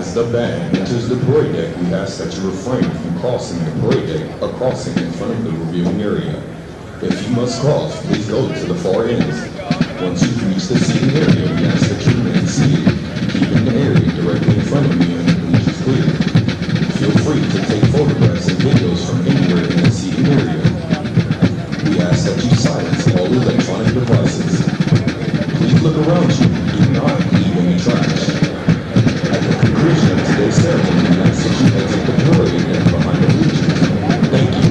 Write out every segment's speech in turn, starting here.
As the band enters the parade deck, we ask that you refrain from crossing the parade deck or crossing in front of the reviewing area. If you must cross, please go to the far ends. Once you've reached the seating area, we ask that you remain seated, keeping the area directly in front of you and the bleachers clear. Feel free to take photographs and videos from anywhere in the seating area. We ask that you silence all electronic devices. Please look around you. Do not leave any trash. At the conclusion of today's ceremony, we ask that you exit the parade and behind the bleachers. Thank you.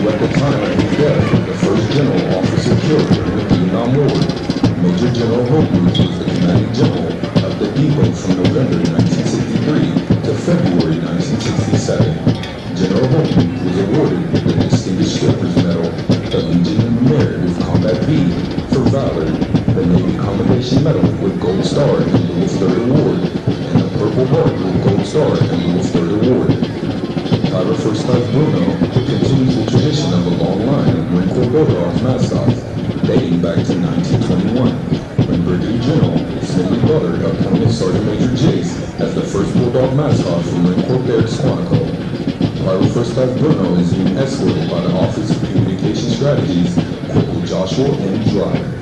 at the time of his death, the first general officer killed in the Vietnam War. Major General Holbrook was the commanding general of the depot from November 1963 to February 1967. General Holbrook was awarded with the Distinguished Service Medal, the Legion of Merit with Combat V for Valor, the Navy Commendation Medal with Gold Star and Lewis Third Award, and the Purple Heart with Gold Star and Lewis Third Award. Private First Class Bruno continues the tradition of a long line of Marine Corps Bulldog mascots dating back to 1921, when Brigadier General Smedley Butler appointed Sergeant Major Jace as the first Bulldog mascot for Marine Corps Barracks Quantico. Private First Class Bruno is being escorted by the Office of Communication Strategies, Corporal Joshua M. Driver.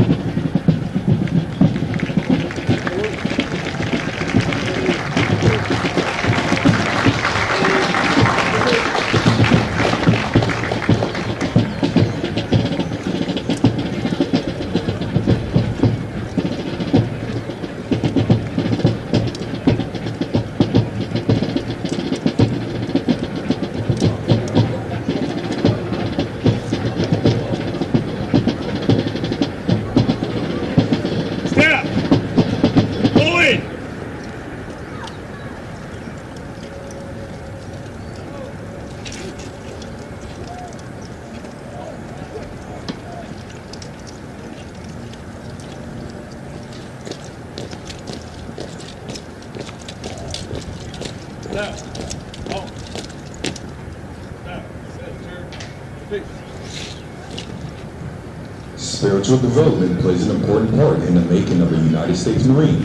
Spiritual development plays an important part in the making of a United States Marine.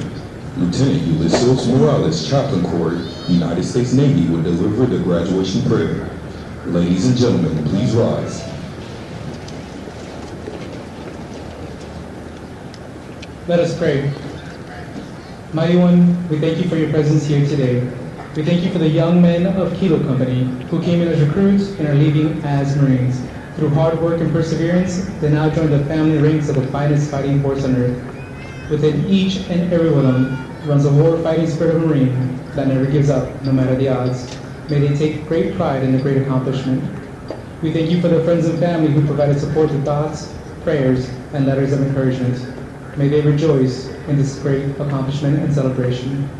Lieutenant Ulysses Morales, Chaplain Corps, United States Navy, will deliver the graduation prayer. Ladies and gentlemen, please rise. Let us pray. Mighty One, we thank you for your presence here today. We thank you for the young men of Kilo Company who came in as recruits and are leaving as Marines. Through hard work and perseverance, they now join the family ranks of the finest fighting force on earth. Within each and every one of them runs a war-fighting spirit of Marine that never gives up, no matter the odds. May they take great pride in the great accomplishment. We thank you for their friends and family who provided support with thoughts, prayers, and letters of encouragement. May they rejoice in this great accomplishment and celebration.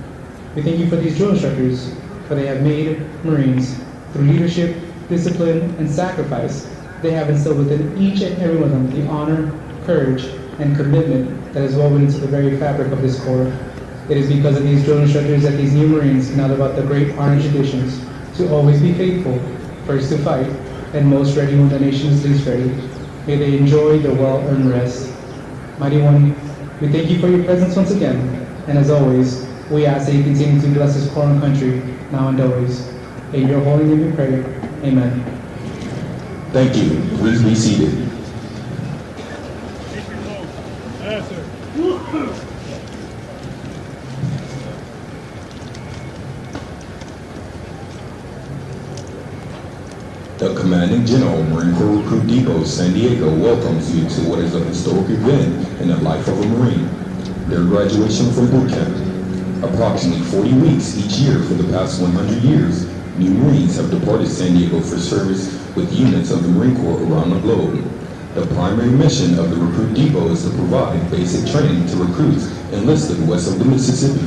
We thank you for these drill instructors, for they have made Marines. Through leadership, discipline, and sacrifice, they have instilled within each and every one of them the honor, courage, and commitment that is woven into the very fabric of this Corps. It is because of these drill instructors that these new Marines can now live out the great honor traditions to always be faithful, first to fight, and most ready when the nation is least ready. May they enjoy their well-earned rest. Mighty One, we thank you for your presence once again, and as always, we ask that you continue to bless this Corps and country, now and always. In your holy name we pray. Amen. Thank you. Please be seated. The Commanding General, Marine Corps Recruit Depot, San Diego, welcomes you to what is a historic event in the life of a Marine, their graduation from boot camp. Approximately 40 weeks each year for the past 100 years, new Marines have departed San Diego for service with units of the Marine Corps around the globe. The primary mission of the Recruit Depot is to provide basic training to recruits enlisted west of the Mississippi,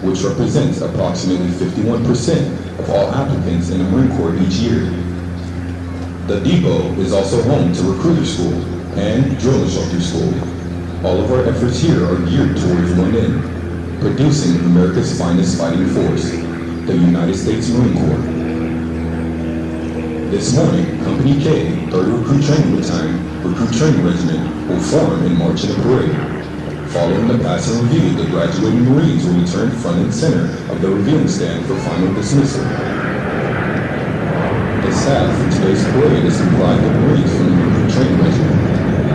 which represents approximately 51% of all applicants in the Marine Corps each year. The depot is also home to Recruiter School and Drill Instructor School. All of our efforts here are geared towards one end, producing America's finest fighting force, the United States Marine Corps. This morning, Company K, 3rd Recruit Training Battalion, Recruit Training Regiment, will form and march in a parade. Following the passing review, the graduating Marines will return front and center of the reviewing stand for final dismissal. The staff for today's parade is comprised of Marines from the Recruit Training Regiment.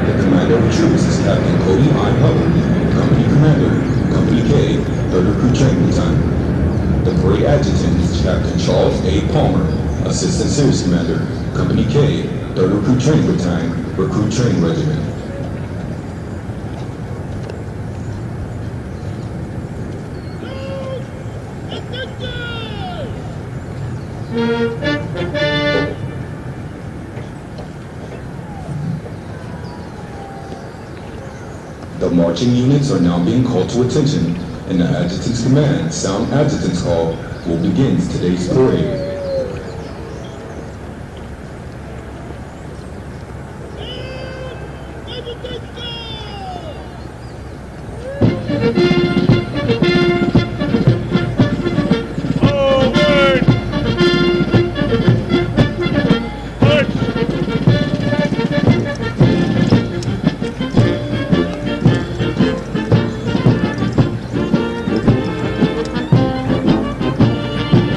The commander of troops is Captain Cody I. Hubbard, Company Commander, Company K, 3rd Recruit Training Battalion. The parade adjutant is Captain Charles A. Palmer, Assistant Service Commander, Company K, 3rd Recruit Training Battalion, Recruit Training Regiment. marching units are now being called to attention, and the adjutant's command, sound adjutant's call, will begin today's parade.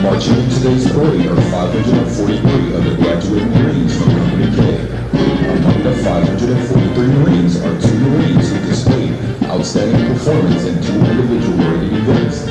Marching in today's parade are 543 of the graduating Marines from Company K. Among the 543 Marines are 2 Marines who displayed outstanding performance in 2 individual rated events.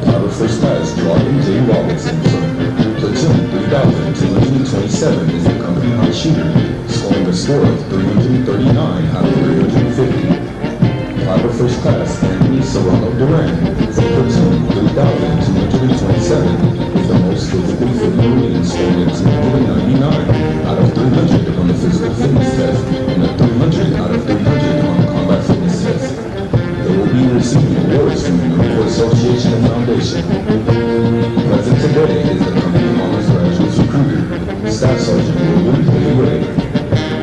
Private First Class Jordan J. Robinson from Platoon 3227 is the company high shooter, scoring a score of 339 out of 350. Private First Class Anthony Serrano Duran from Platoon 3227 is the most physically fit Marine, scoring a 299 out of 300 on the physical fitness test and a 300 out of 300 on the combat fitness test. They will be receiving awards from the Military Association and Foundation. Present today is the company honors graduates recruiter, Staff Sergeant William A. Ray.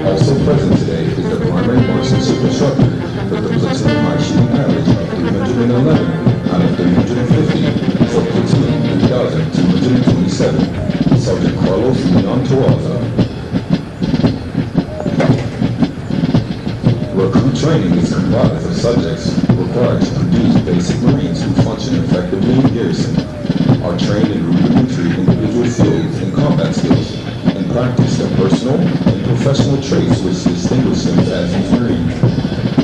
Also present today is the primary marksmanship instructor with the platoon high shooting average of 311 out of 350 for platoon 3227, Sergeant Carlos Leon Terraza. Recruit training is comprised of subjects required to produce basic Marines who function effectively in garrison, are trained in rudimentary individual fields and combat skills, and practice the personal and professional traits which distinguish them as these Marines.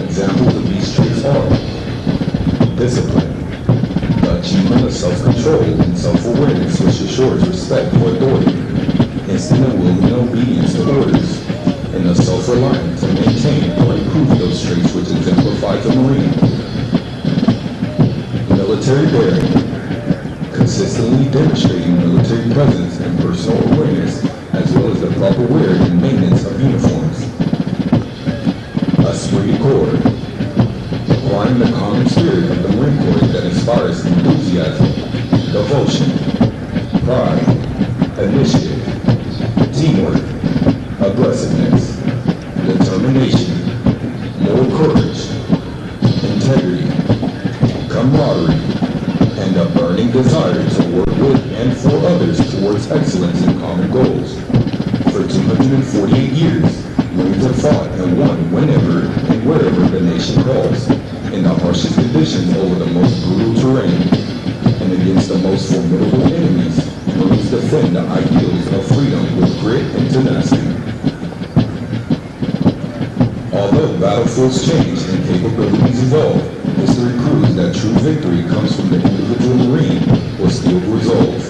Examples of these traits are discipline, the achievement of self-control and self-awareness which assures respect for authority, instant and willing obedience to orders, and the self-reliance to maintain or improve those traits which exemplify the Marine. Military bearing, consistently demonstrating military presence and personal awareness, as well as the proper wear and maintenance of uniforms. Esprit de corps, applying the common spirit of the Marine Corps that inspires enthusiasm, devotion, pride, initiative, teamwork, aggressiveness, determination, moral courage, integrity, camaraderie, and a burning desire to work with and for others towards excellence in common goals. For 248 years, Marines have fought and won whenever and wherever the nation calls, in the harshest conditions over the most brutal terrain, and against the most formidable enemies. Marines defend the ideals of freedom with grit and tenacity. Although battlefields change and capabilities evolve, history proves that true victory comes from the individual Marine with steeled resolve,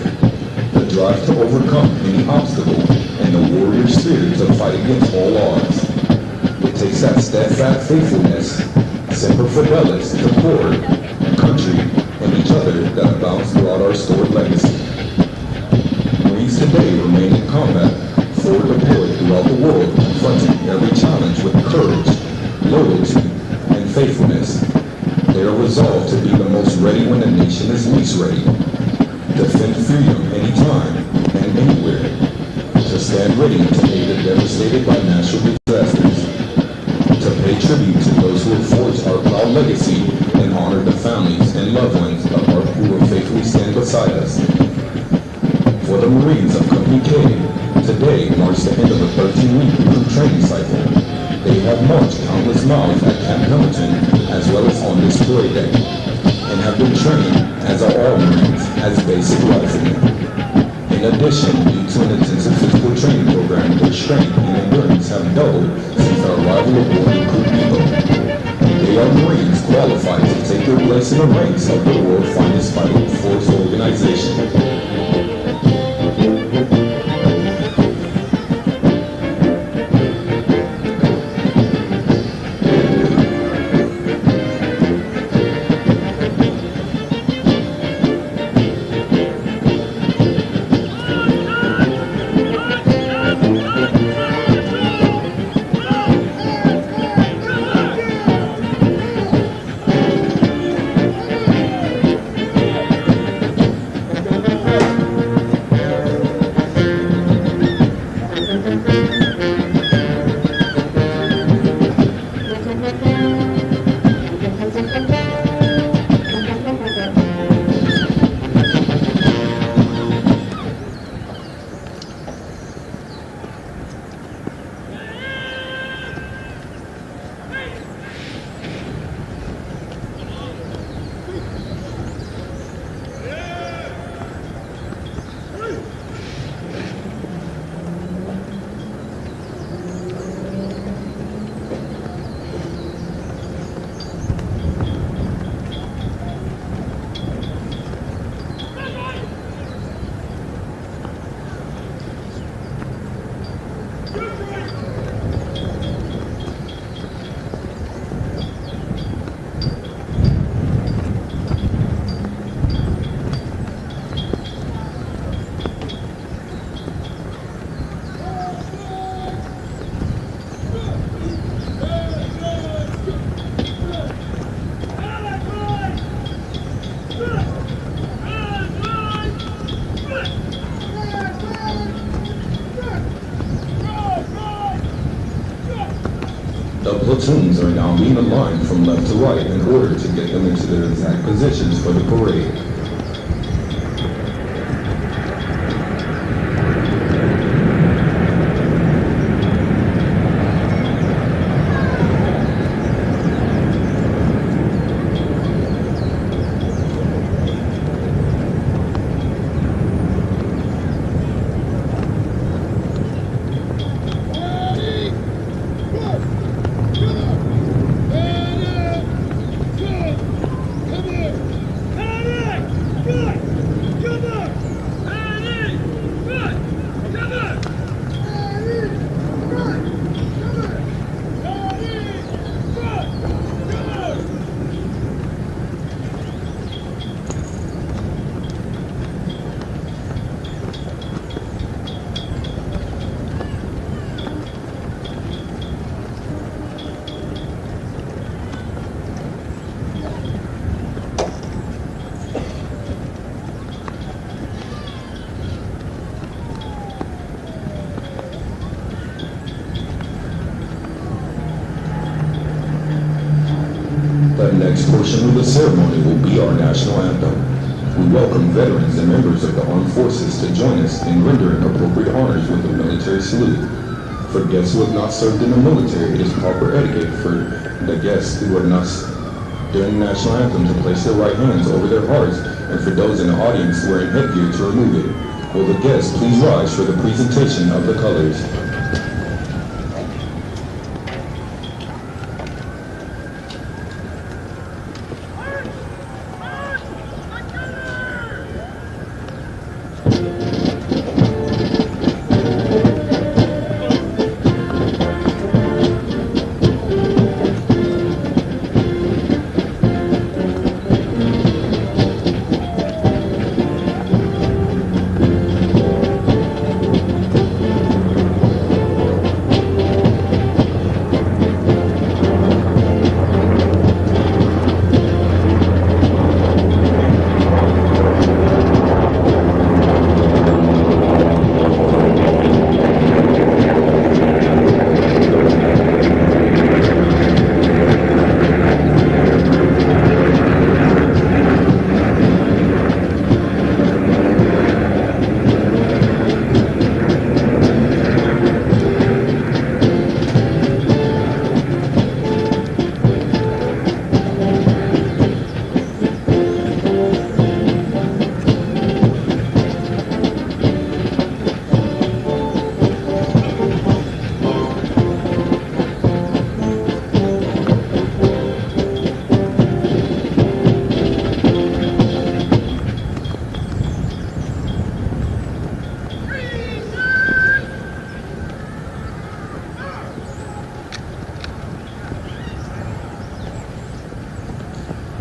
the drive to overcome any obstacle, and the warrior spirit to fight against all odds. It takes that steadfast faithfulness, semper fidelis to corps, country, and each other that abounds throughout our storied legacy. Marines today remain in combat, forward deployed throughout the world, confronting every challenge with courage, loyalty, and faithfulness. They are resolved to be the most ready when the nation is least ready. Defend freedom anytime and anywhere. To stand ready to aid the devastated by natural disasters. To pay tribute to those who have forged our proud legacy and honor the families and loved ones of our who will faithfully stand beside us. For the Marines of Company K, today marks the end of a 13-week recruit training cycle. They have marched countless miles at Camp Pendleton as well as on this parade day, and have been trained, as are all Marines, as basic riflemen. In addition, due to an intensive physical training program, their strength and endurance have doubled since their arrival aboard Recruit Depot. They are Marines qualified to take their place in the ranks of the world's finest fighting force organization. The platoons are now being aligned from left to right in order to get them into their exact positions for the parade. The next portion of the ceremony will be our national anthem. We welcome veterans and members of the armed forces to join us in rendering appropriate honors with a military salute. For guests who have not served in the military, it is proper etiquette for the guests who are not during the national anthem to place their right hands over their hearts, and for those in the audience wearing headgear to remove it. Will the guests please rise for the presentation of the colors?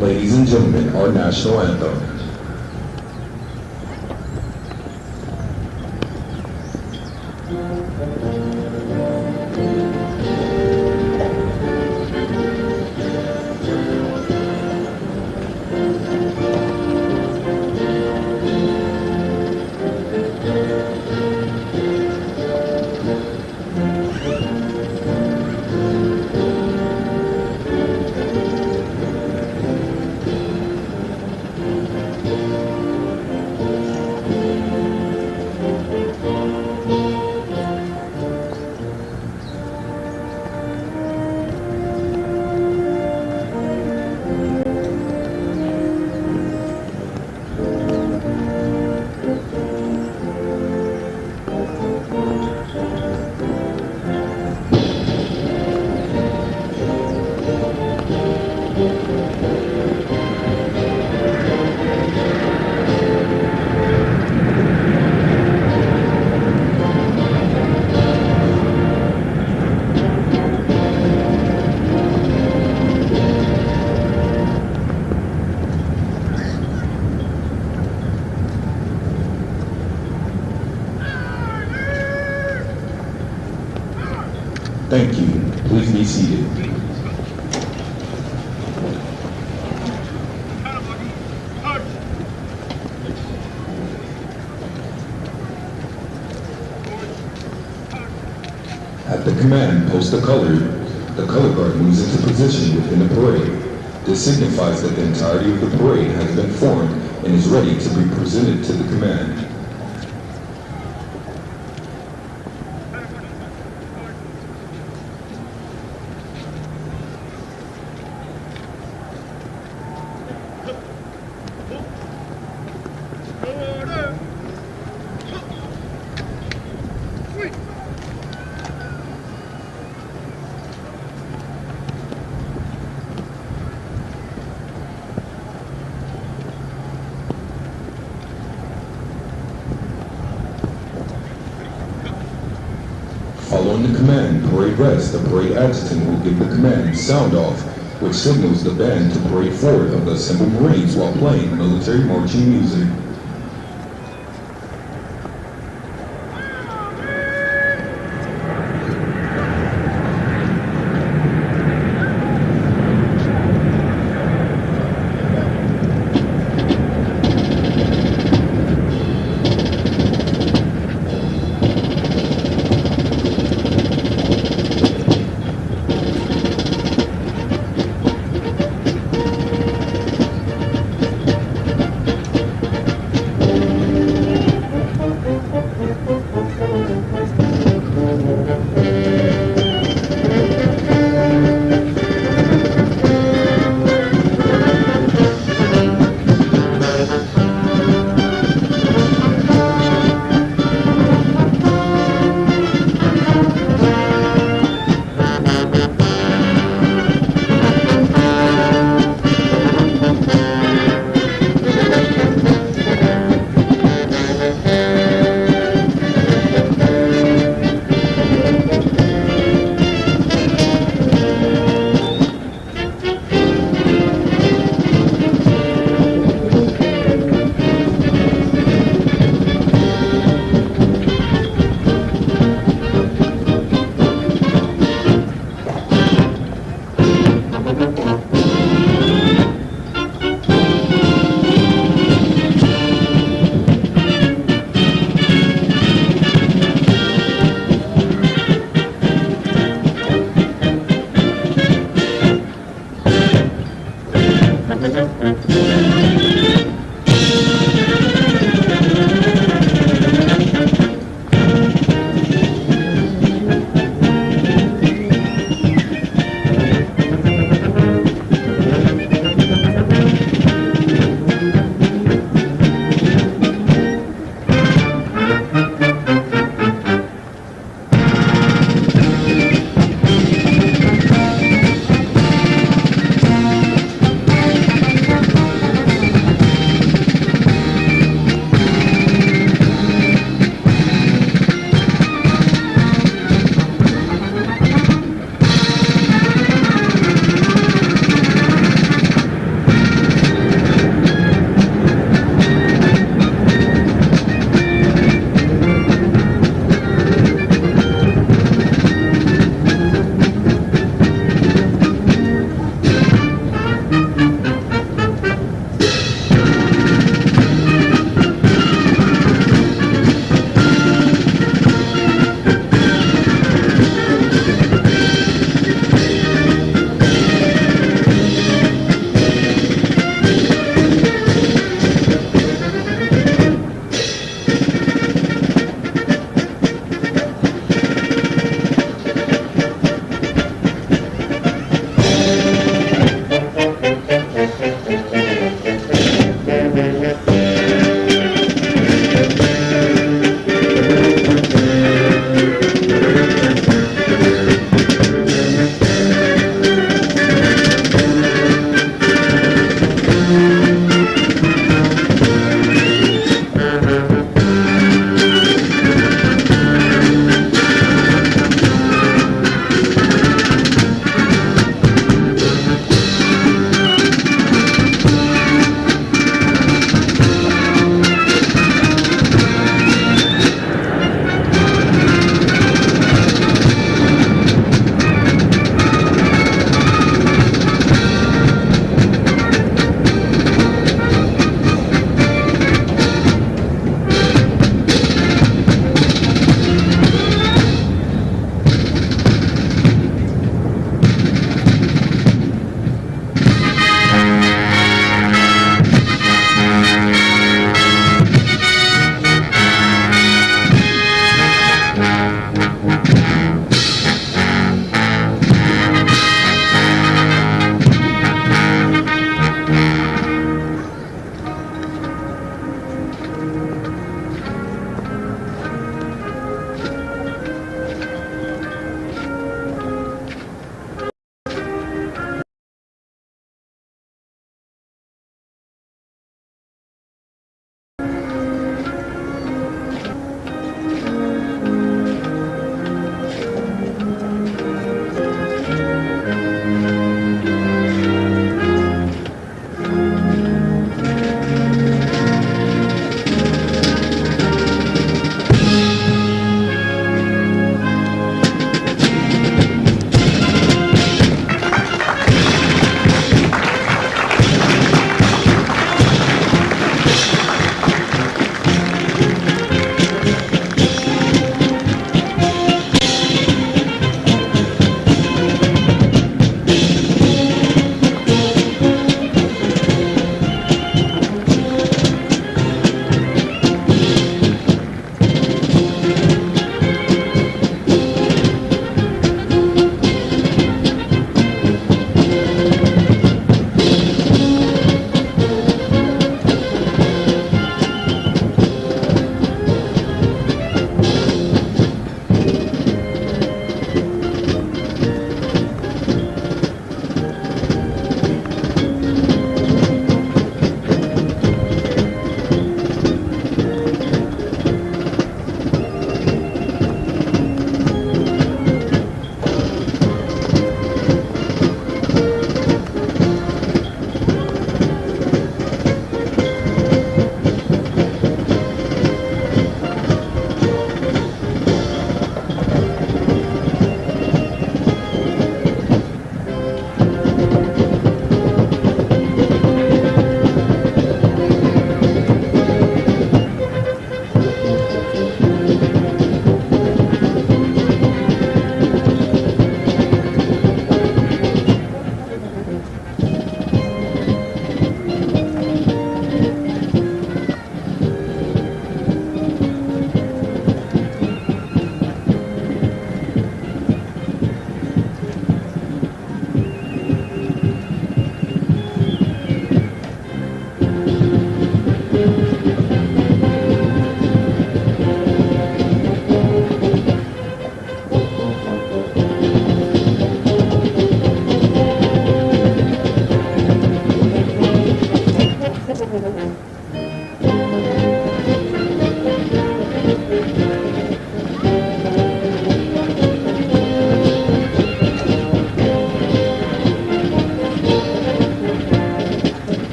Ladies and gentlemen, our national anthem. Thank you. Please be seated. At the command, post the color guard moves into position within the parade. This signifies that the entirety of the parade has been formed and is ready to be presented to the command. Following the command, parade rest, the parade adjutant will give the command sound off, which signals the band to parade forward of the assembled Marines while playing military marching music.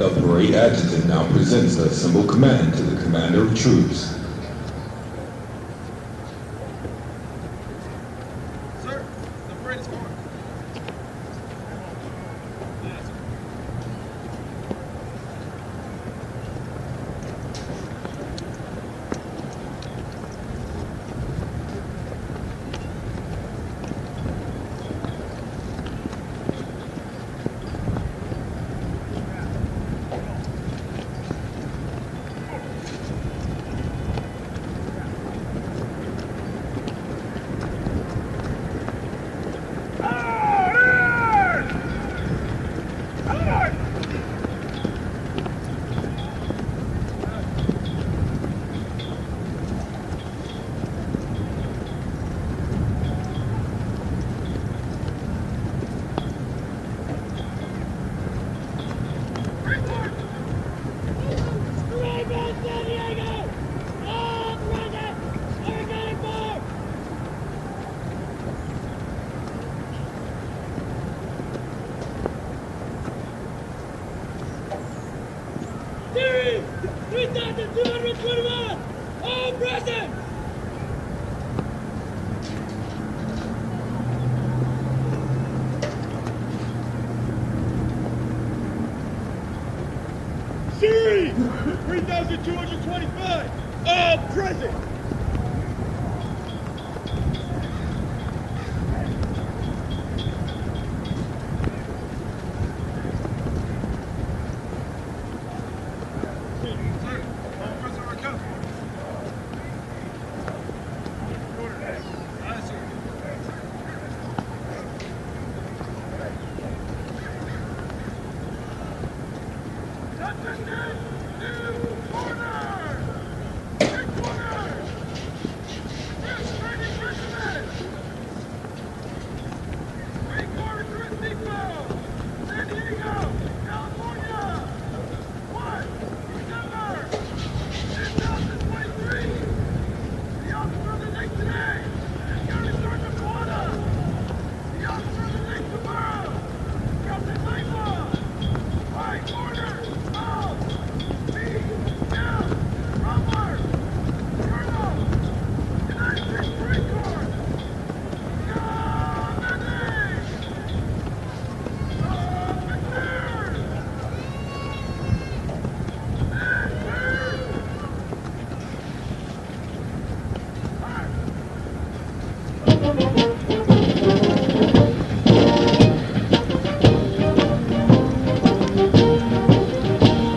The parade adjutant now presents the symbol command to the commander of troops. Sir, the parade is going. 3,221, all present. Series 3,225, all present.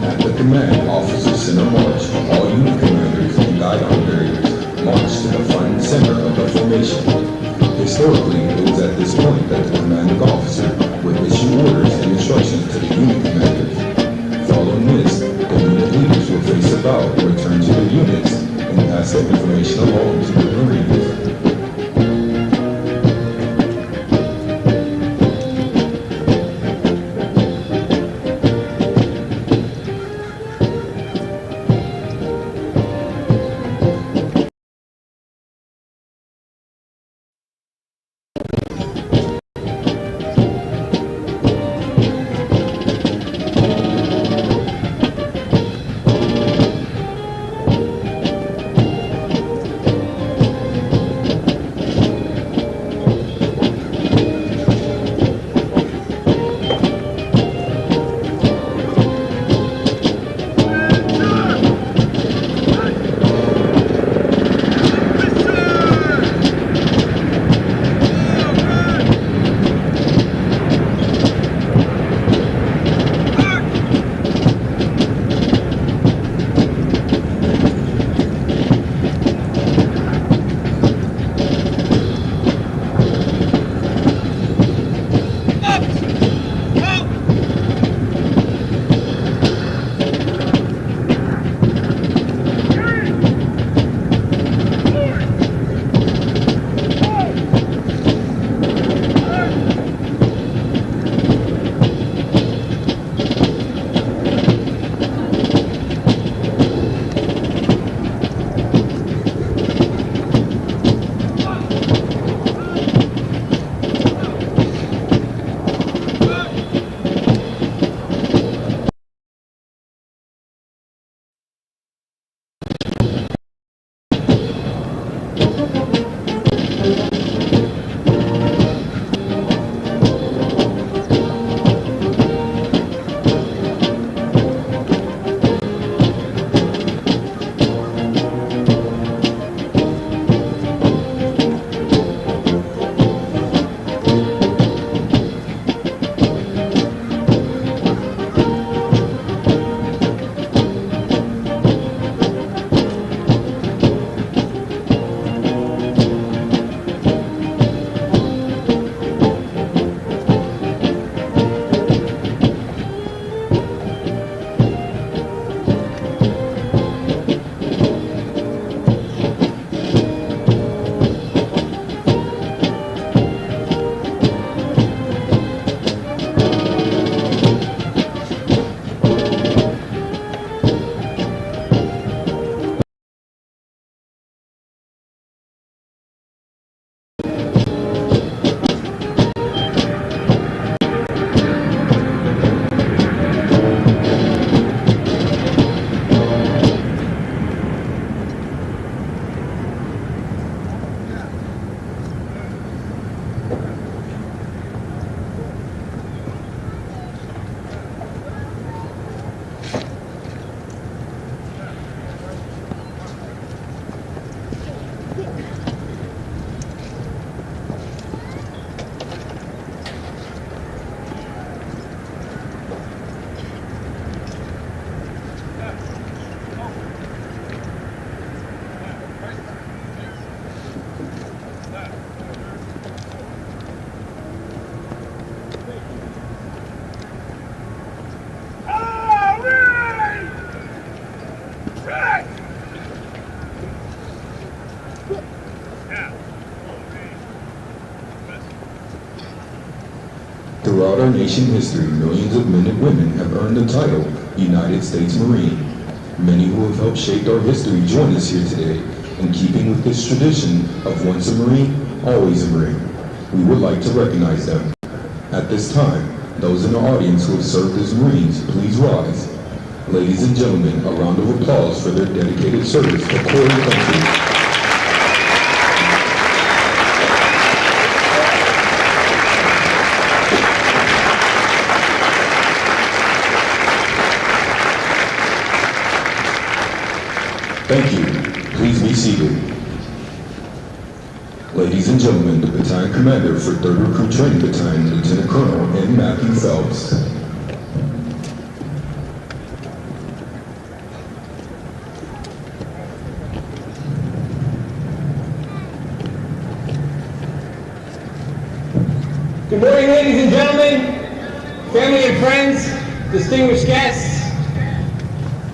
At the command, officers center march. All unit commanders and guidon barriers march to the front and center of the formation. Historically, it was at this point that the commanding officer would issue orders and instructions to the unit commanders. Following this, the unit leaders would face about, return to their units, and pass that information along to the Marines. Throughout our nation's history, millions of men and women have earned the title United States Marine. Many who have helped shape our history join us here today, in keeping with this tradition of once a Marine, always a Marine. We would like to recognize them. At this time, those in the audience who have served as Marines, please rise. Ladies and gentlemen, a round of applause for their dedicated service to core and country. Thank you. Please be seated. Ladies and gentlemen, the battalion commander for 3rd Recruit Training Battalion, Lieutenant Colonel N. Matthew Phelps. Good morning, ladies and gentlemen, family and friends, distinguished guests.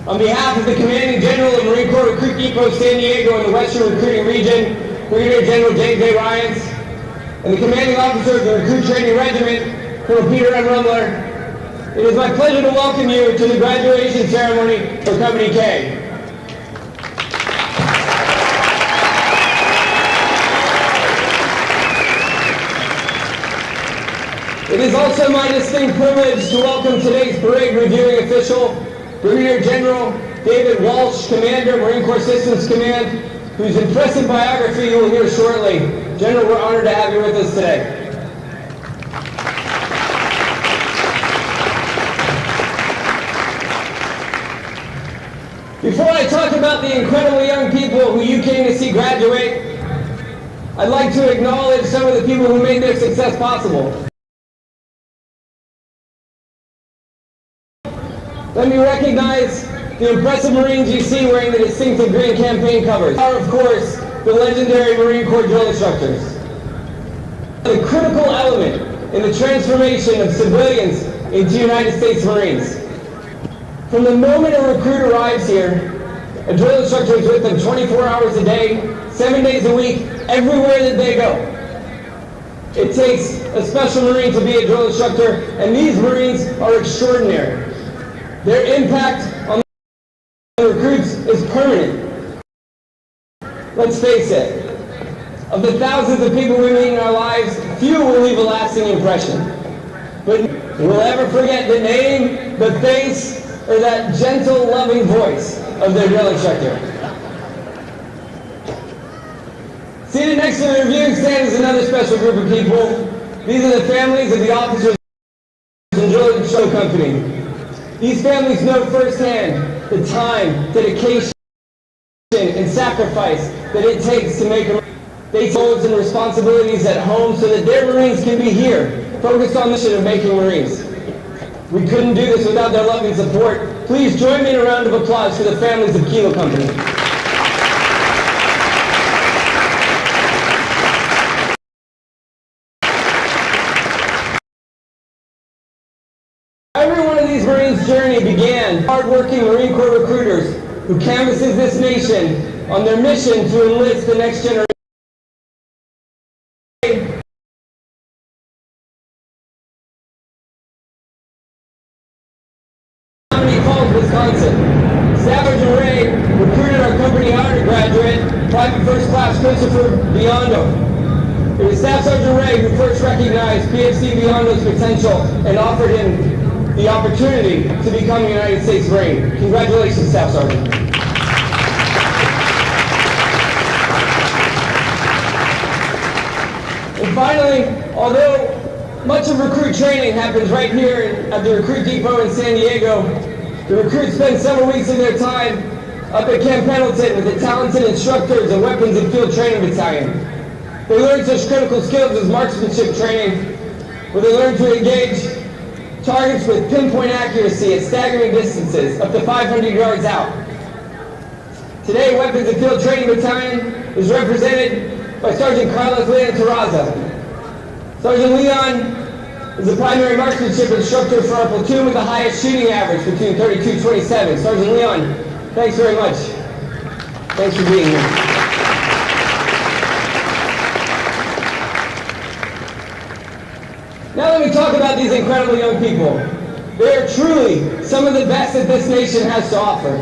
On behalf of the Commanding General of Marine Corps Recruit Depot San Diego in the Western Recruiting Region, Brigadier General J.J. Ryans, and the Commanding Officer of the Recruit Training Regiment, Colonel Peter M. Rumler, it is my pleasure to welcome you to the graduation ceremony for Company K. It is also my distinct privilege to welcome today's parade reviewing official, Brigadier General David Walsh, Commander, Marine Corps Systems Command, whose impressive biography you will hear shortly. General, we're honored to have you with us today. Before I talk about the incredible young people who you came to see graduate, I'd like to acknowledge some of the people who made their success possible. Let me recognize the impressive Marines you see wearing the distinctive green campaign covers. Are, of course, the legendary Marine Corps drill instructors. The critical element in the transformation of civilians into United States Marines. From the moment a recruit arrives here, a drill instructor is with them 24 hours a day, 7 days a week, everywhere that they go. It takes a special Marine to be a drill instructor, and these Marines are extraordinary. Their impact on the recruits is permanent. Let's face it, of the thousands of people we meet in our lives, few will leave a lasting impression. But we'll ever forget the name, the face, or that gentle, loving voice of their drill instructor. Seated next to the reviewing stand is another special group of people. These are the families of the officers and drill instructor company. These families know firsthand the time, dedication, and sacrifice that it takes to make them. They take roles and responsibilities at home so that their Marines can be here, focused on the mission of making Marines. We couldn't do this without their love and support. Please join me in a round of applause for the families of Kilo Company. Every one of these Marines' journey began hard-working Marine Corps recruiters who canvasses this nation on their mission to enlist the next generation. Wisconsin. Staff Sergeant Ray recruited our company honor graduate, Private First Class Christopher Biondo. It was Staff Sergeant Ray who first recognized PFC Biondo's potential and offered him the opportunity to become a United States Marine. Congratulations, Staff Sergeant. And finally, although much of recruit training happens right here at the Recruit Depot in San Diego, the recruits spend several weeks of their time up at Camp Pendleton with the talented instructors of Weapons and Field Training Battalion. They learn such critical skills as marksmanship training, where they learn to engage targets with pinpoint accuracy at staggering distances, up to 500 yards out. Today, Weapons and Field Training Battalion is represented by Sergeant Carlos Leon Terraza. Sergeant Leon is the primary marksmanship instructor for our platoon with the highest shooting average, platoon 3227. Sergeant Leon, thanks very much. Thanks for being here. Now let me talk about these incredible young people. They are truly some of the best that this nation has to offer.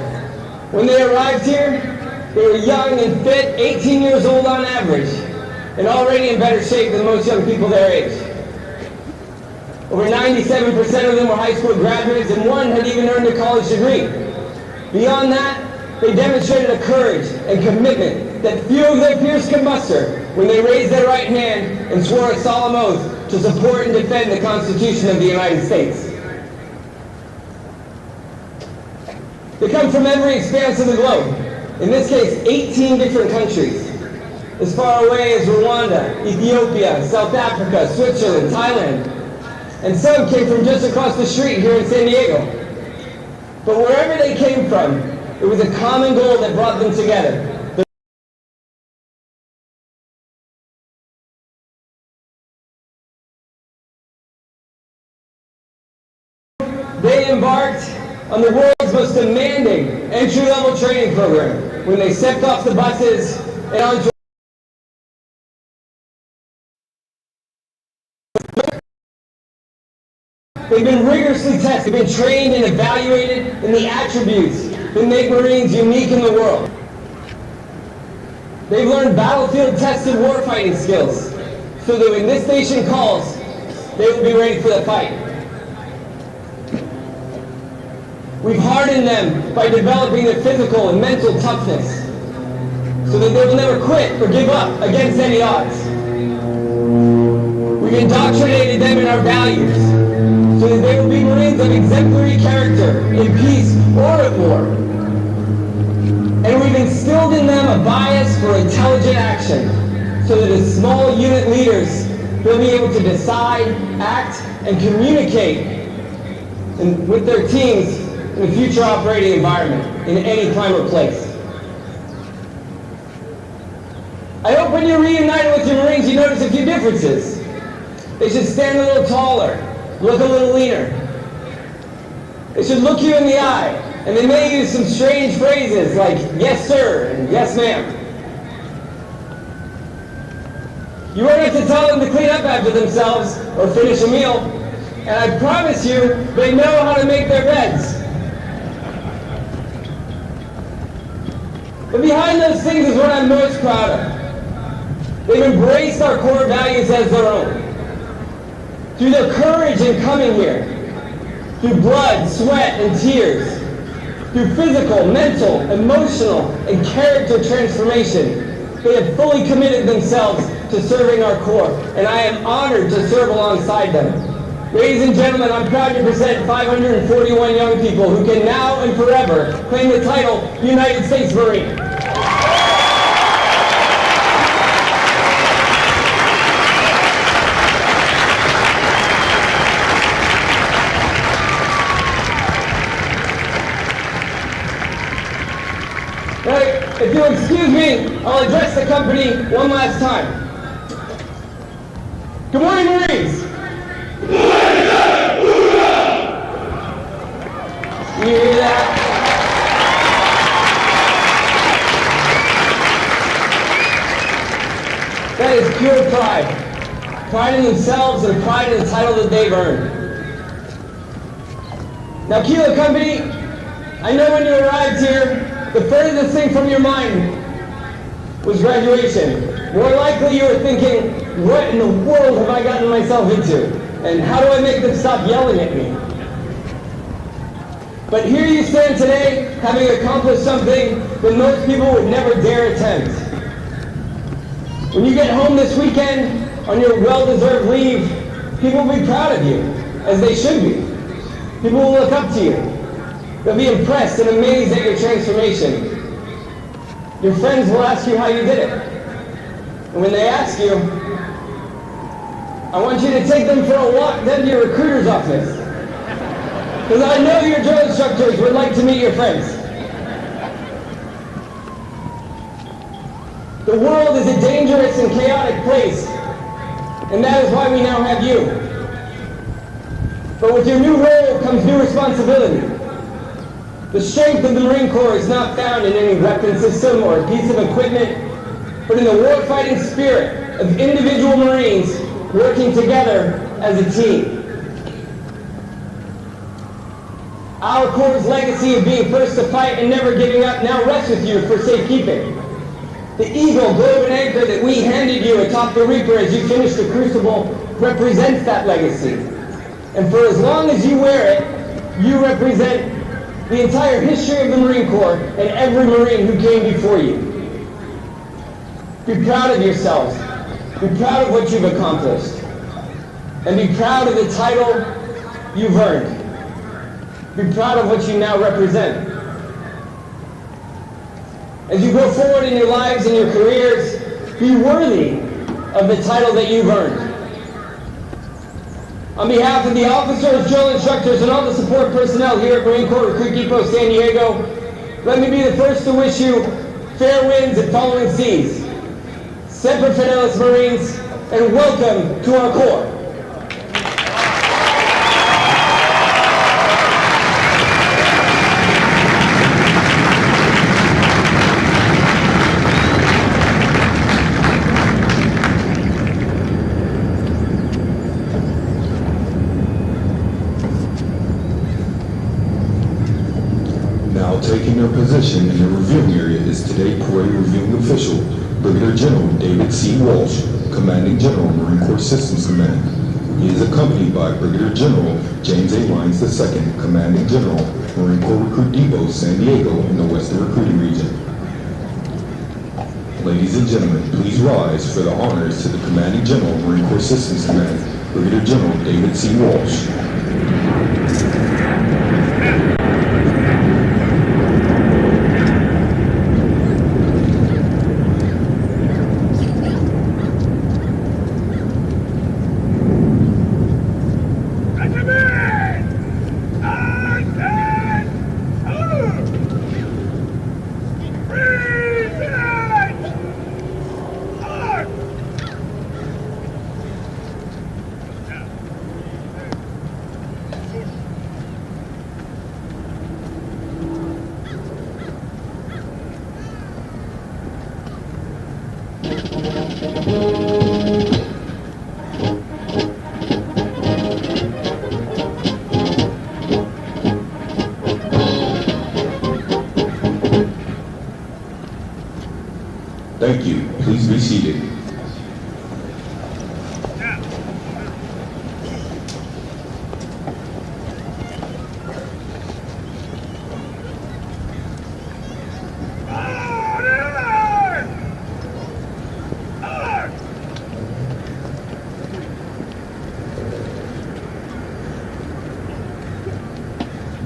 When they arrived here, they were young and fit, 18 years old on average, and already in better shape than most young people their age. Over 97% of them were high school graduates, and one had even earned a college degree. Beyond that, they demonstrated a courage and commitment that few of their peers could muster when they raised their right hand and swore a solemn oath to support and defend the Constitution of the United States. They come from every expanse of the globe, in this case 18 different countries, as far away as Rwanda, Ethiopia, South Africa, Switzerland, Thailand, and some came from just across the street here in San Diego. But wherever they came from, it was a common goal that brought them together. They embarked on the world's most demanding entry-level training program when they stepped off the buses and onto They've been rigorously tested, been trained and evaluated in the attributes that make Marines unique in the world. They've learned battlefield-tested warfighting skills so that when this nation calls, they will be ready for the fight. We've hardened them by developing their physical and mental toughness so that they will never quit or give up against any odds. We've indoctrinated them in our values so that they will be Marines of exemplary character in peace or at war. And we've instilled in them a bias for intelligent action so that as small unit leaders, they'll be able to decide, act, and communicate with their teams in a future operating environment, in any time or place. I hope when you're reunited with your Marines, you notice a few differences. They should stand a little taller, look a little leaner. They should look you in the eye, and they may use some strange phrases like, yes sir, and yes ma'am. You won't have to tell them to clean up after themselves or finish a meal, and I promise you, they know how to make their beds. But behind those things is what I'm most proud of. They've embraced our core values as their own. Through their courage in coming here, through blood, sweat, and tears, through physical, mental, emotional, and character transformation, they have fully committed themselves to serving our Corps, and I am honored to serve alongside them. Ladies and gentlemen, I'm proud to present 541 young people who can now and forever claim the title United States Marine. Now, if you'll excuse me, I'll address the company one last time. Good morning, Marines! You hear that? That is pure pride. Pride in themselves and pride in the title that they've earned. Now, Kilo Company, I know when you arrived here, the furthest thing from your mind was graduation. More likely you were thinking, what in the world have I gotten myself into? And how do I make them stop yelling at me? But here you stand today, having accomplished something that most people would never dare attempt. When you get home this weekend, on your well-deserved leave, people will be proud of you, as they should be. People will look up to you. They'll be impressed and amazed at your transformation. Your friends will ask you how you did it. And when they ask you, I want you to take them for a walk down to your recruiter's office. Because I know your drill instructors would like to meet your friends. The world is a dangerous and chaotic place, and that is why we now have you. But with your new role comes new responsibility. The strength of the Marine Corps is not found in any weapon system or piece of equipment, but in the warfighting spirit of individual Marines working together as a team. Our Corps' legacy of being first to fight and never giving up now rests with you for safekeeping. The eagle, globe, and anchor that we handed you atop the Reaper as you finished the Crucible represents that legacy. And for as long as you wear it, you represent the entire history of the Marine Corps and every Marine who came before you. Be proud of yourselves. Be proud of what you've accomplished. And be proud of the title you've earned. Be proud of what you now represent. As you go forward in your lives and your careers, be worthy of the title that you've earned. On behalf of the officers, drill instructors, and all the support personnel here at Marine Corps Recruit Depot San Diego, let me be the first to wish you fair winds and following seas. Semper Fidelis Marines, and welcome to our Corps. Taking their position in the reviewing area is today parade reviewing official, Brigadier General David C. Walsh, Commanding General, Marine Corps Systems Command. He is accompanied by Brigadier General James A. Lyons II, Commanding General, Marine Corps Recruit Depot, San Diego, in the Western Recruiting Region. Ladies and gentlemen, please rise for the honors to the Commanding General, Marine Corps Systems Command, Brigadier General David C. Walsh. Thank you. Please be seated.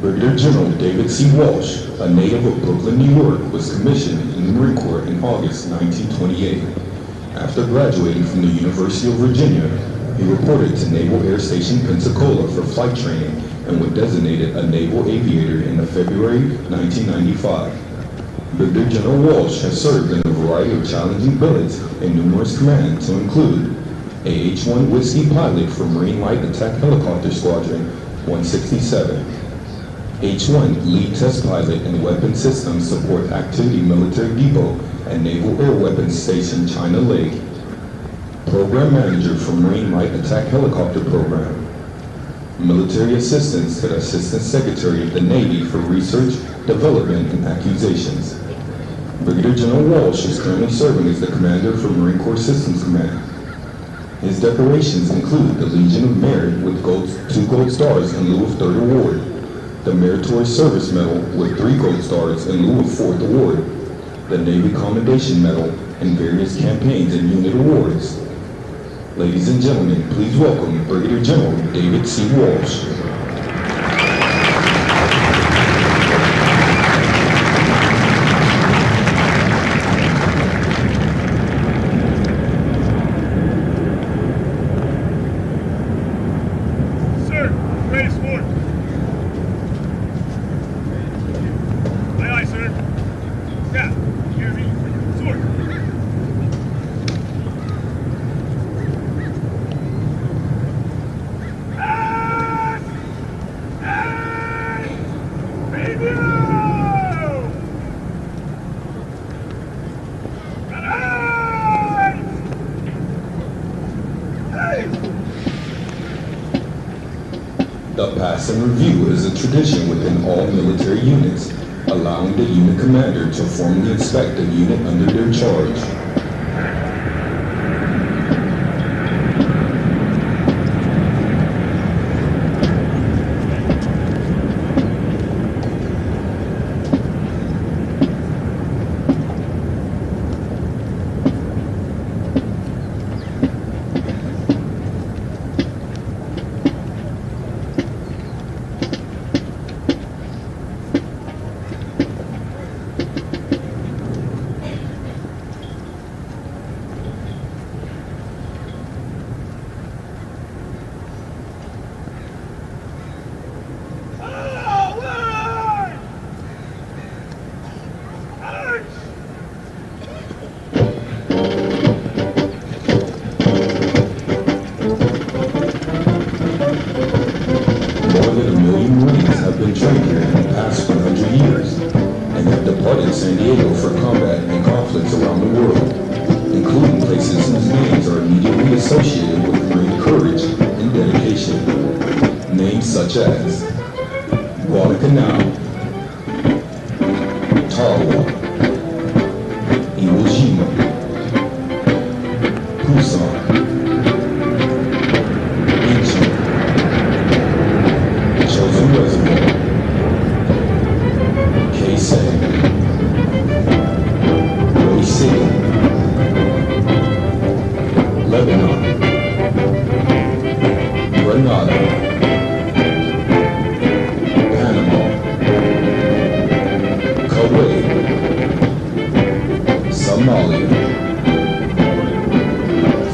Brigadier General David C. Walsh, a native of Brooklyn, New York, was commissioned in the Marine Corps in August 1928. After graduating from the University of Virginia, he reported to Naval Air Station Pensacola for flight training and was designated a naval aviator in February 1995. Brigadier General Walsh has served in a variety of challenging billets in numerous commands, to include a H-1 Whiskey pilot for Marine Light Attack Helicopter Squadron 167, H-1 lead test pilot and weapon systems support activity military depot and Naval Air Weapons Station China Lake, program manager for Marine Light Attack Helicopter Program, military assistance to the Assistant Secretary of the Navy for Research, Development, and Accusations. Brigadier General Walsh is currently serving as the commander for Marine Corps Systems Command. His decorations include the Legion of Merit with 2 gold stars in lieu of 3rd award, the Meritorious Service Medal with 3 gold stars in lieu of 4th award, the Navy Commendation Medal, and various campaigns and unit awards. Ladies and gentlemen, please welcome Brigadier General David C. Walsh. Sir, ready to sport. Aye, aye, sir. Yeah, hear me. Sword. The pass and review is a tradition within all military units, allowing the unit commander to formally inspect the unit under their charge. More than 1 million Marines have been trained here in the past 100 years and have departed San Diego for combat and conflicts around the world, including places whose names are immediately associated with Marine courage and dedication. Names such as Guadalcanal, Tarawa, Iwo Jima, Busan, Incheon, Chosin Reservoir, Kaesong, Roy City, Lebanon, Grenada, Panama, Kuwait, Somalia,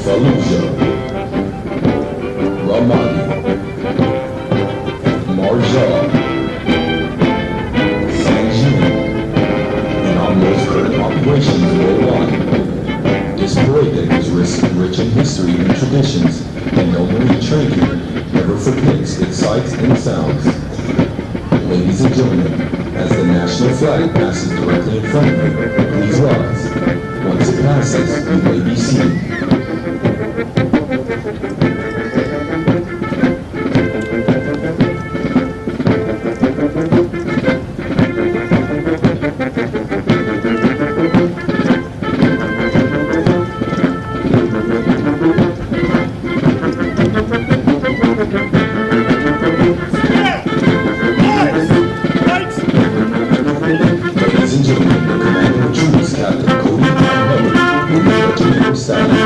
Fallujah, Ramadi, Marjah, Sanjin, and on those current operations worldwide. This parade deck is rich in history and traditions, and no Marine trained here never forgets its sights and sounds. Ladies and gentlemen, as the national flag passes directly in front of you, please rise. Once it passes, you may be seated. Ladies and gentlemen, the commander of troops, Captain Cody Hubbard, will be regimental status.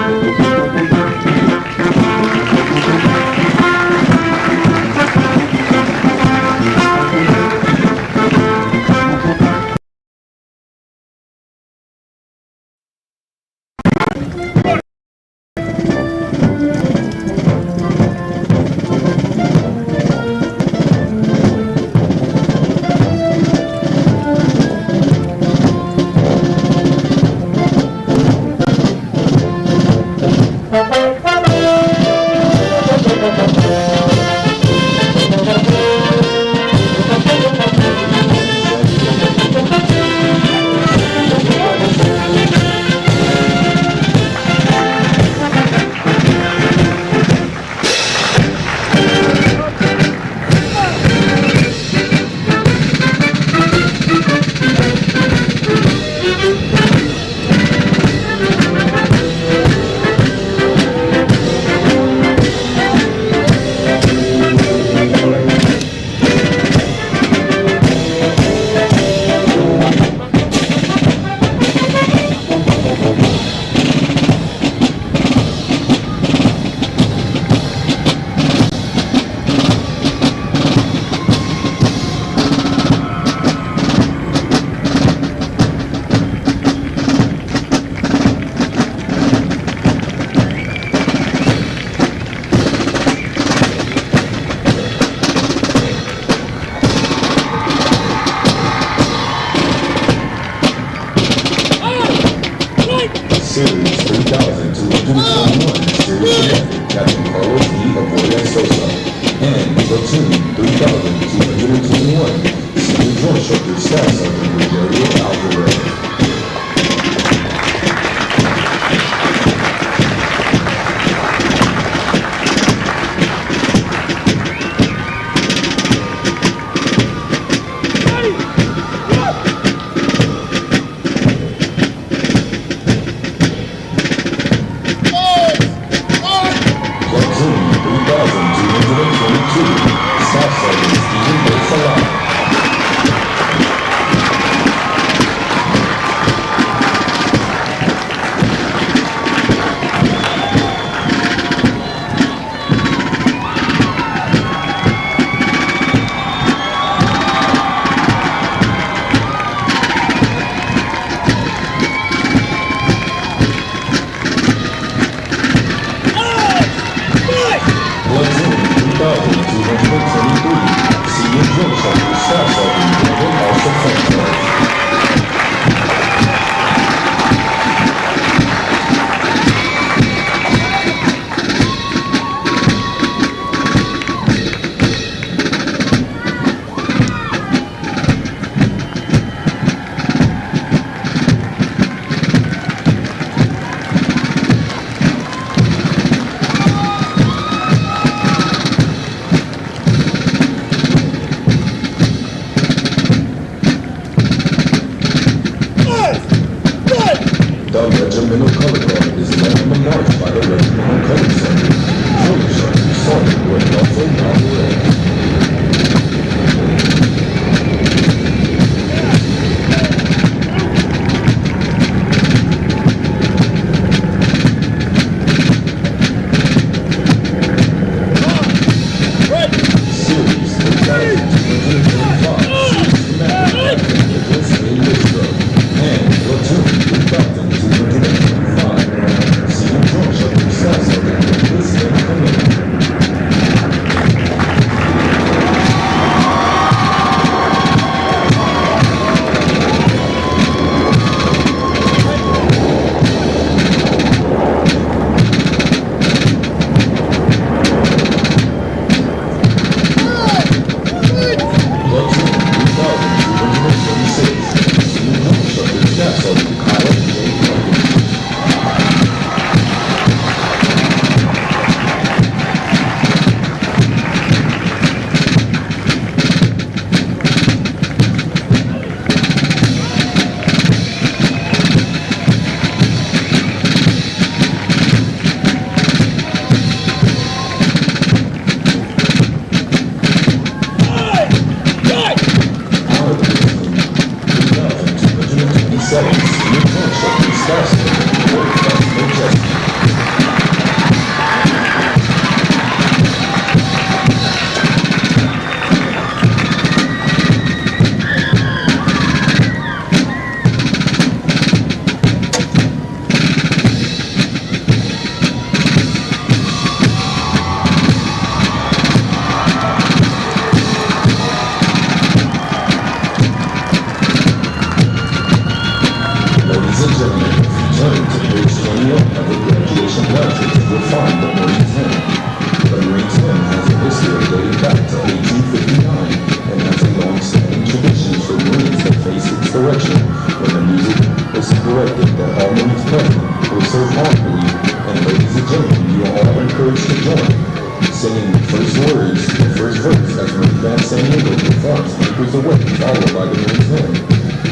singing the first words, the first verse as Marine Band San Diego performs Anchors Away, followed by the Marines hymn.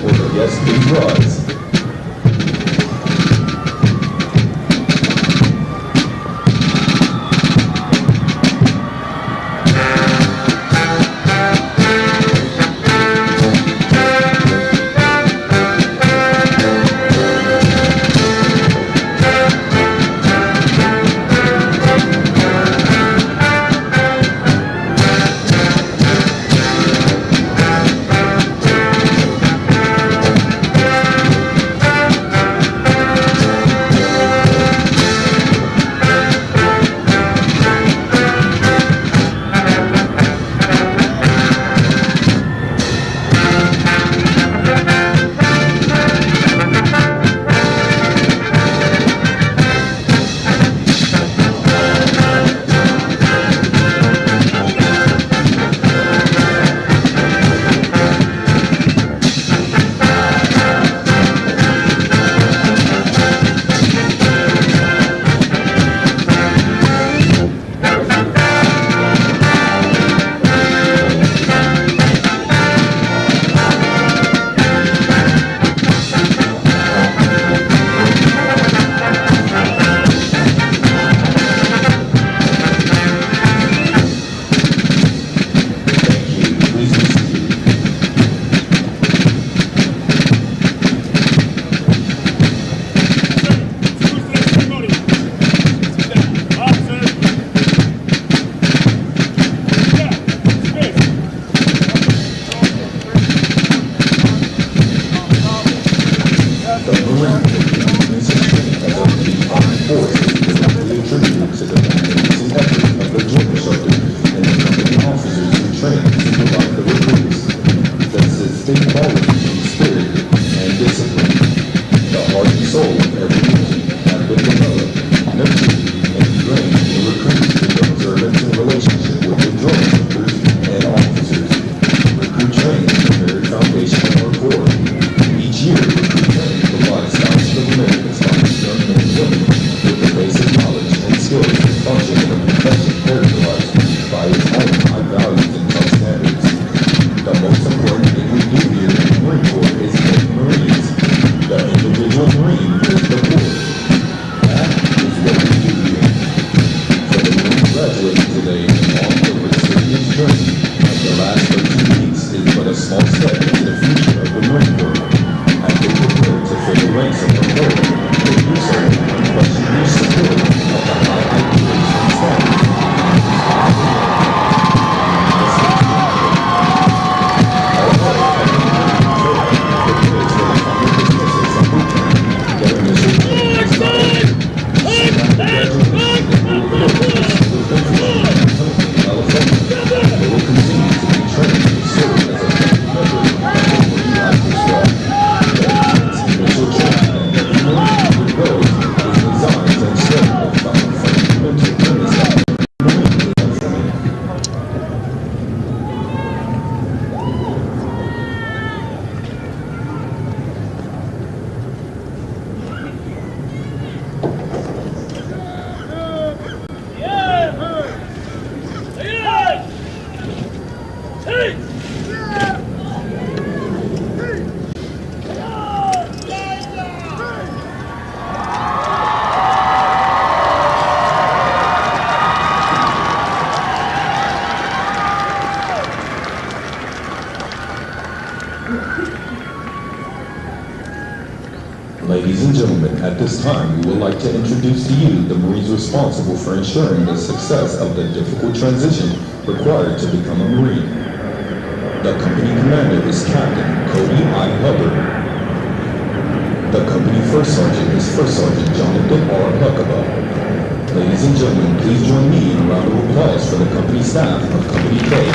Will the guests please rise? Ladies and gentlemen, at this time, we would like to introduce to you the Marines responsible for ensuring the success of the difficult transition required to become a Marine. The company commander is Captain Cody I. Hubbard. The company first sergeant is First Sergeant Jonathan R. Huckabee. Ladies and gentlemen, please join me in a round of applause for the company staff of Company K.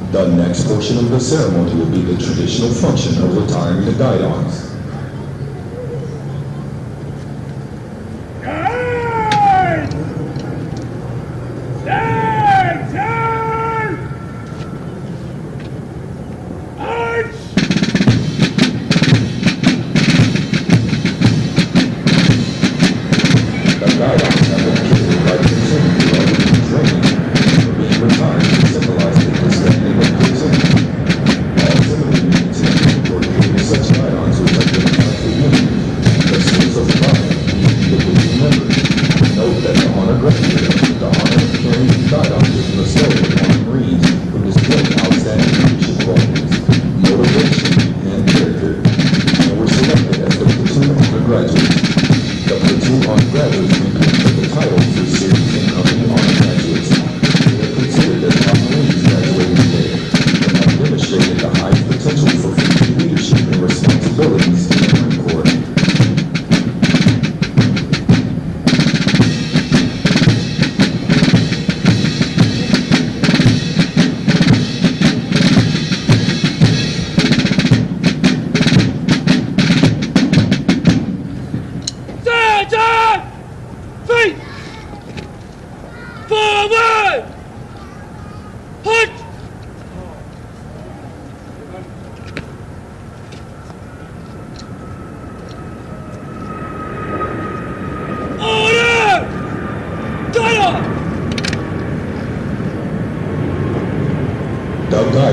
The next portion of the ceremony will be the traditional function of retiring the guidons. Guide! Stand, turn!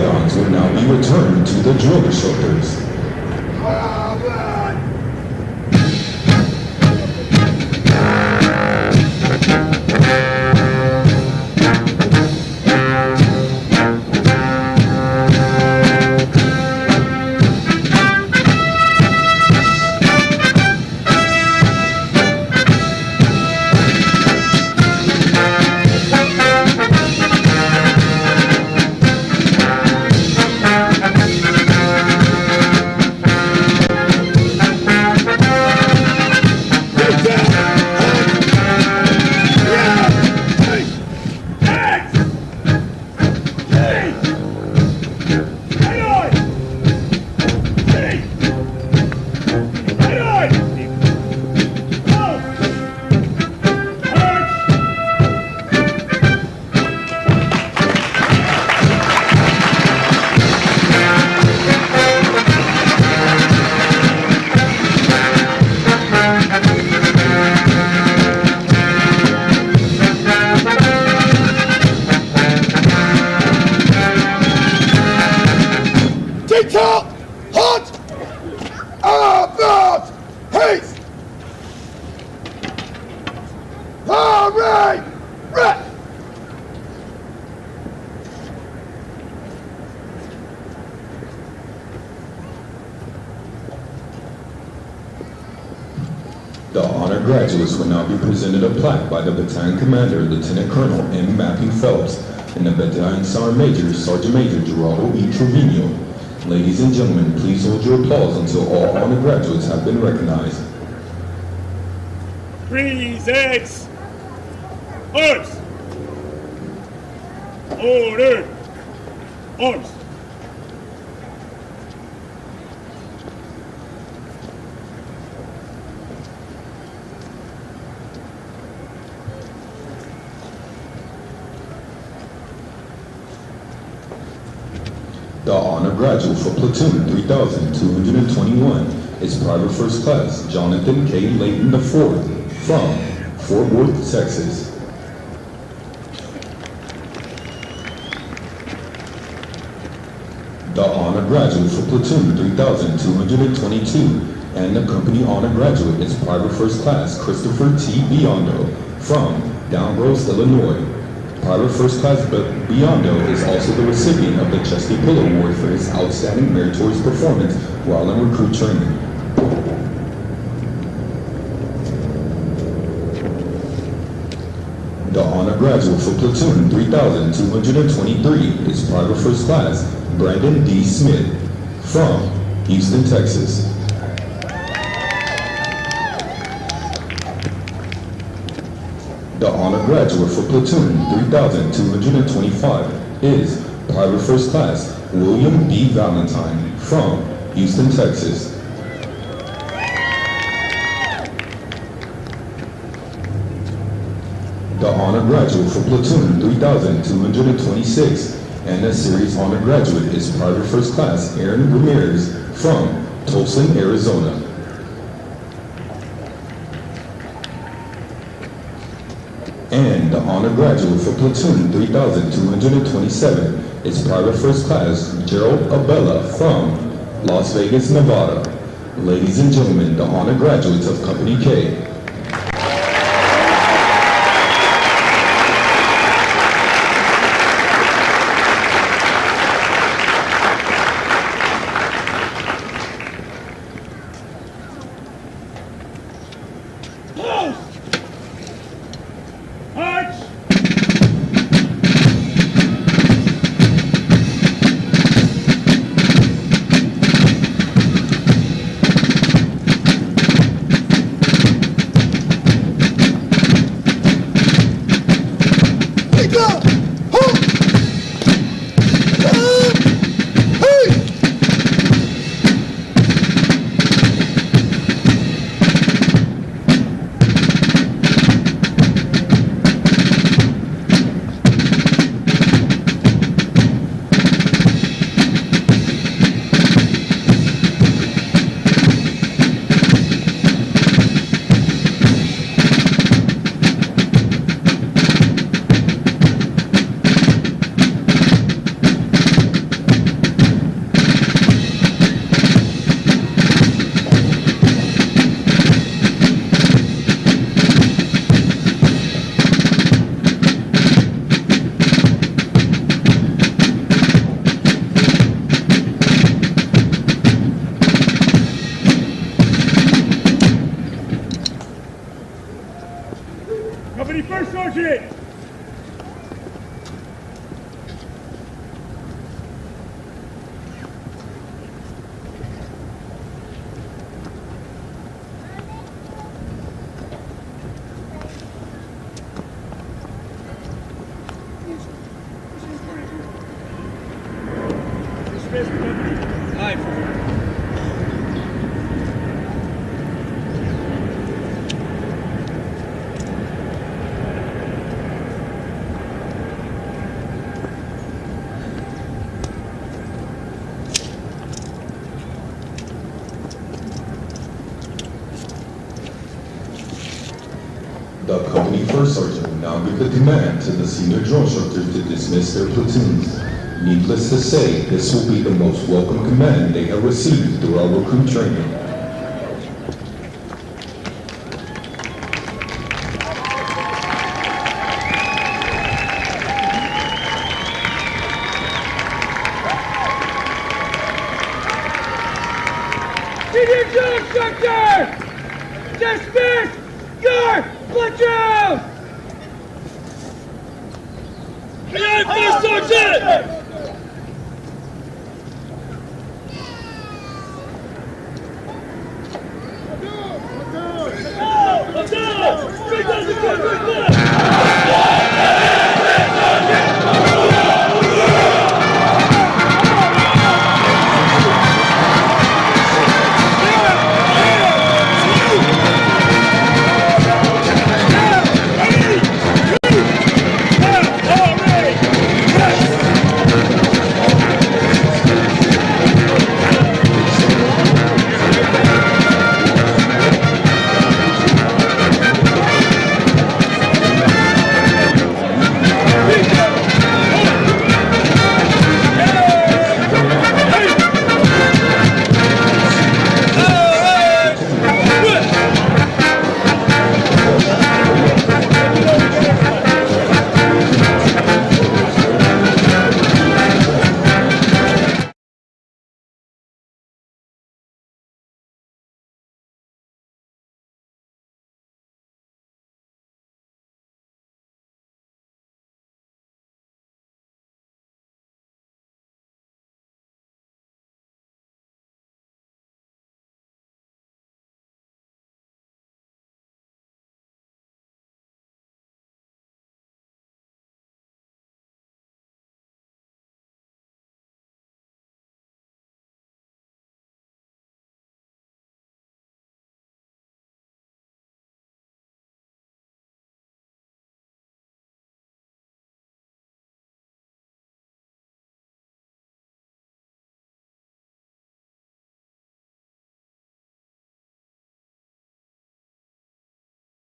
batons will now be returned to the drill instructors. The honor graduates will now be presented a plaque by the battalion commander, Lieutenant Colonel M. Matthew Phelps, and the battalion sergeant major, Sergeant Major Geraldo E. Trevino. Ladies and gentlemen, please hold your applause until all honor graduates have been recognized. Presents. Arms. Order. Arms. The honor graduate for platoon 3221 is Private First Class Jonathan K. Layton IV from Fort Worth, Texas. The honor graduate for platoon 3222 and the company honor graduate is Private First Class Christopher T. Biondo from Down Rose, Illinois. Private First Class Biondo is also the recipient of the Chesty Pull Award for his outstanding meritorious performance while in recruit training. The honor graduate for platoon 3223 is Private First Class Brandon D. Smith from Houston, Texas. The honor graduate for platoon 3225 is Private First Class William B. Valentine from Houston, Texas. The honor graduate for platoon 3226 and the series honor graduate is Private First Class Aaron Ramirez from Tucson, Arizona. And the honor graduate for platoon 3227 is Private First Class Gerald Abella from Las Vegas, Nevada. Ladies and gentlemen, the honor graduates of Company K. Sergeant! Dismiss the Aye. The company first sergeant will now give the command to the senior drill instructors to dismiss their platoons. Needless to say, this will be the most welcome command they have received throughout recruit training. Senior drill instructor! Dismiss your platoon! Command first sergeant!